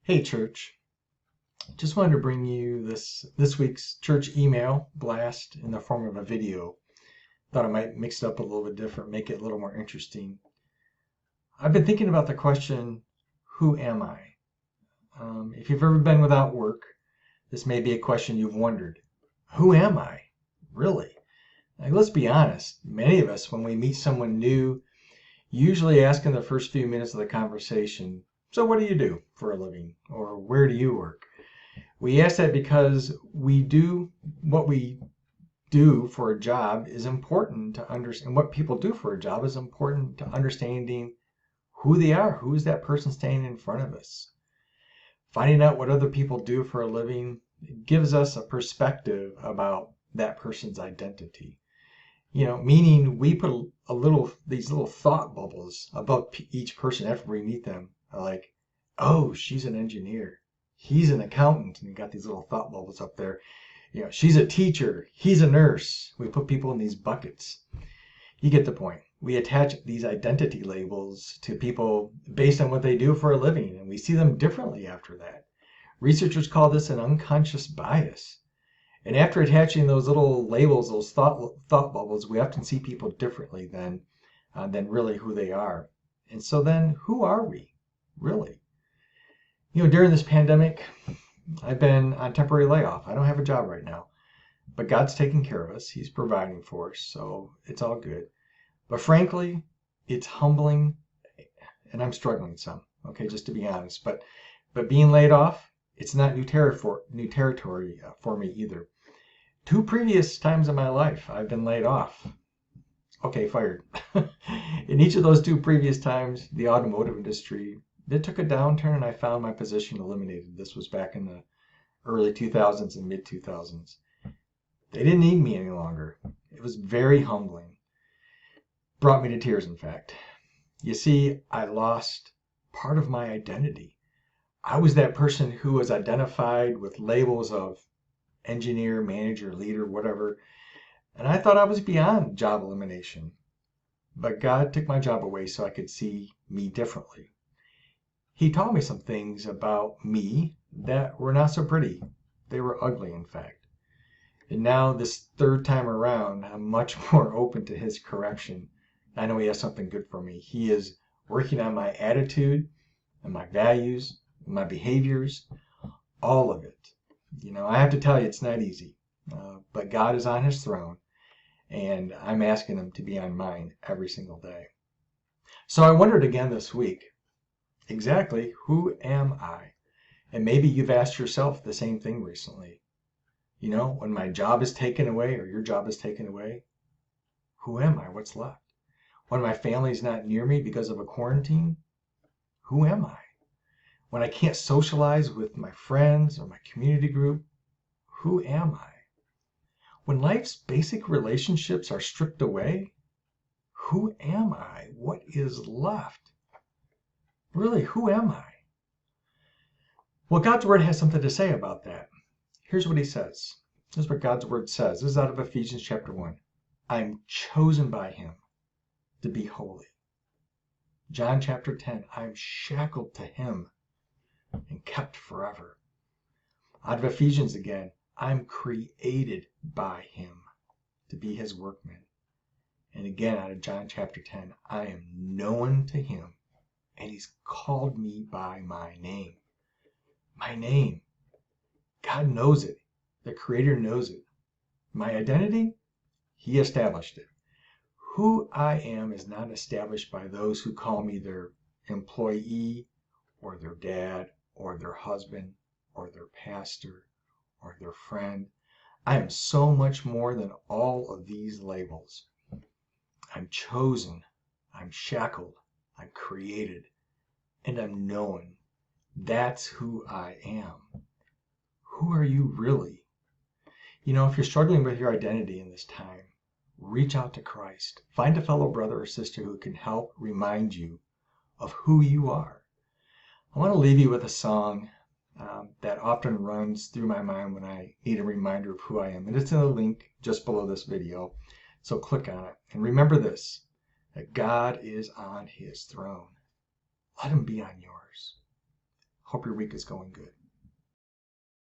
Hey church, just wanted to bring you this week's church email blast in the form of a video. Thought I might mix it up a little bit different, make it a little more interesting. I've been thinking about the question, who am I? If you've ever been without work, this may be a question you've wondered. Who am I? Really? Like, let's be honest, many of us, when we meet someone new, usually ask in the first few minutes of the conversation, so what do you do for a living? Or where do you work? We ask that because what we do for a job is important to understand. What people do for a job is important to understanding who they are. Who is that person standing in front of us? Finding out what other people do for a living gives us a perspective about that person's identity. Meaning we put these little thought bubbles about each person after we meet them. Like, oh, she's an engineer. He's an accountant, and you got these little thought bubbles up there. She's a teacher. He's a nurse. We put people in these buckets. You get the point. We attach these identity labels to people based on what they do for a living, and we see them differently after that. Researchers call this an unconscious bias. And after attaching those little labels, those thought bubbles, we often see people differently than really who they are. And so then, who are we, really? During this pandemic, I've been on temporary layoff. I don't have a job right now, but God's taking care of us. He's providing for us, so it's all good. But frankly, it's humbling, and I'm struggling some, okay, just to be honest. But being laid off, it's not new territory for me either. Two previous times in my life, I've been laid off. Okay, fired. In each of those two previous times, the automotive industry, it took a downturn, and I found my position eliminated. This was back in the early 2000s and mid 2000s. They didn't need me any longer. It was very humbling. Brought me to tears, in fact. You see, I lost part of my identity. I was that person who was identified with labels of engineer, manager, leader, whatever, and I thought I was beyond job elimination. But God took my job away so I could see me differently. He taught me some things about me that were not so pretty. They were ugly, in fact. And now, this third time around, I'm much more open to his correction. I know he has something good for me. He is working on my attitude and my values, and my behaviors, all of it. I have to tell you, it's not easy. But God is on his throne, and I'm asking him to be on mine every single day. So I wondered again this week, exactly who am I? And maybe you've asked yourself the same thing recently. When my job is taken away, or your job is taken away, who am I? What's left? When my family's not near me because of a quarantine, who am I? When I can't socialize with my friends or my community group, who am I? When life's basic relationships are stripped away, who am I? What is left? Really, who am I? Well, God's Word has something to say about that. Here's what he says. This is what God's Word says. This is out of Ephesians chapter 1. I'm chosen by him to be holy. John chapter 10. I'm shackled to him and kept forever. Out of Ephesians again. I'm created by him to be his workman. And again, out of John chapter 10, I am known to him, and he's called me by my name. My name. God knows it. The Creator knows it. My identity? He established it. Who I am is not established by those who call me their employee, or their dad, or their husband, or their pastor, or their friend. I am so much more than all of these labels. I'm chosen, I'm shackled, I'm created, and I'm known. That's who I am. Who are you really? If you're struggling with your identity in this time, reach out to Christ. Find a fellow brother or sister who can help remind you of who you are. I want to leave you with a song that often runs through my mind when I need a reminder of who I am. And it's in the link just below this video. So click on it. And remember this, that God is on his throne. Let him be on yours. Hope your week is going good.